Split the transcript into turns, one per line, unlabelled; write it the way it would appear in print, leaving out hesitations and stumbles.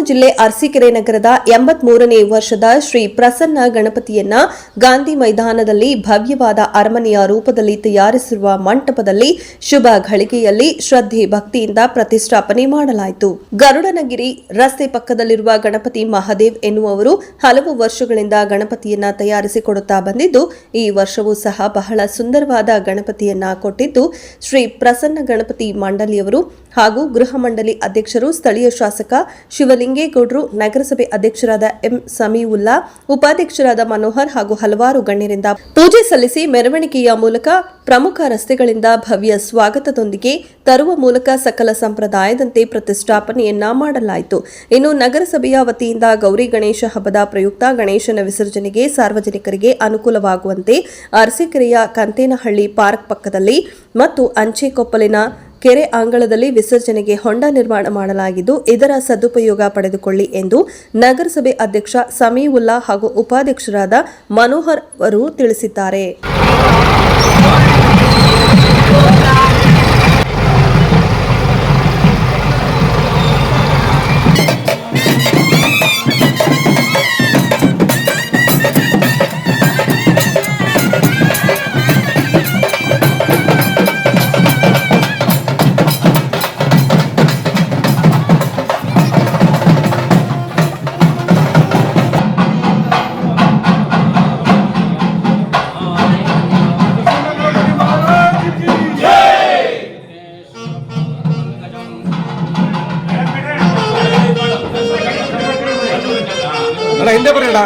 ಜಿಲ್ಲೆ ಅರಸೀಕೆರೆ ನಗರದ 83ನೇ ವರ್ಷದ ಶ್ರೀ ಪ್ರಸನ್ನ ಗಣಪತಿಯನ್ನ ಗಾಂಧಿ ಮೈದಾನದಲ್ಲಿ ಭವ್ಯವಾದ ಅರಮನೆಯ ರೂಪದಲ್ಲಿ ತಯಾರಿಸಿರುವ ಮಂಟಪದಲ್ಲಿ ಶುಭ ಘಳಿಗೆಯಲ್ಲಿ ಶ್ರದ್ಧೆ ಭಕ್ತಿಯಿಂದ ಪ್ರತಿಷ್ಠಾಪನೆ ಮಾಡಲಾಯಿತು. ಗರುಡನಗಿರಿ ರಸ್ತೆ ಪಕ್ಕದಲ್ಲಿರುವ ಗಣಪತಿ ಮಹಾದೇವ್ ಎನ್ನುವವರು ಹಲವು ವರ್ಷಗಳಿಂದ ಗಣಪತಿಯನ್ನ ತಯಾರಿಸಿಕೊಡುತ್ತಾ ಬಂದಿದ್ದು, ಈ ವರ್ಷವೂ ಸಹ ಬಹಳ ಸುಂದರವಾದ ಗಣಪತಿಯನ್ನ ಕೊಟ್ಟಿದ್ದು ಶ್ರೀ ಪ್ರಸನ್ನ ಗಣಪತಿ ಮಂಡಳಿಯವರು ಹಾಗೂ ಗೃಹ ಮಂಡಳಿ ಅಧ್ಯಕ್ಷರು, ಸ್ಥಳೀಯ ಶಾಸಕ ಶಿವಲಿಂಗೇಗೌಡರು, ನಗರಸಭೆ ಅಧ್ಯಕ್ಷರಾದ ಎಂ ಸಮೀವುಲ್ಲಾ, ಉಪಾಧ್ಯಕ್ಷರಾದ ಮನೋಹರ್ ಹಾಗೂ ಹಲವಾರು ಗಣ್ಯರಿಂದ ಪೂಜೆ ಸಲ್ಲಿಸಿ ಮೆರವಣಿಗೆಯ ಮೂಲಕ ಪ್ರಮುಖ ರಸ್ತೆಗಳಿಂದ ಭವ್ಯ ಸ್ವಾಗತದೊಂದಿಗೆ ತರುವ ಮೂಲಕ ಸಕಲ ಸಂಪ್ರದಾಯದಂತೆ ಪ್ರತಿಷ್ಠಾಪನೆಯನ್ನ ಮಾಡಲಾಯಿತು. ಇನ್ನು ನಗರಸಭೆಯ ವತಿಯಿಂದ ಗೌರಿ ಗಣೇಶ ಹಬ್ಬದ ಪ್ರಯುಕ್ತ ಗಣೇಶನ ವಿಸರ್ಜನೆಗೆ ಸಾರ್ವಜನಿಕರಿಗೆ ಅನುಕೂಲವಾಗುವಂತೆ ಅರಸೀಕೆರೆಯ ಕಂತೇನಹಳ್ಳಿ ಪಾರ್ಕ್ ಪಕ್ಕದಲ್ಲಿ ಮತ್ತು ಅಂಚೆಕೊಪ್ಪಲಿನ ಕೆರೆ ಅಂಗಳದಲ್ಲಿ ವಿಸರ್ಜನೆಗೆ ಹೊಂಡ ನಿರ್ಮಾಣ ಮಾಡಲಾಗಿದ್ದು, ಇದರ ಸದುಪಯೋಗ ಪಡೆದುಕೊಳ್ಳಿ ಎಂದು ನಗರಸಭೆ ಅಧ್ಯಕ್ಷ ಸಮೀವುಲ್ಲಾ ಹಾಗೂ ಉಪಾಧ್ಯಕ್ಷರಾದ ಮನೋಹರ್ ಅವರು ತಿಳಿಸಿದ್ದಾರೆ.
ಹಿಂದೆ ಬರೋಣ.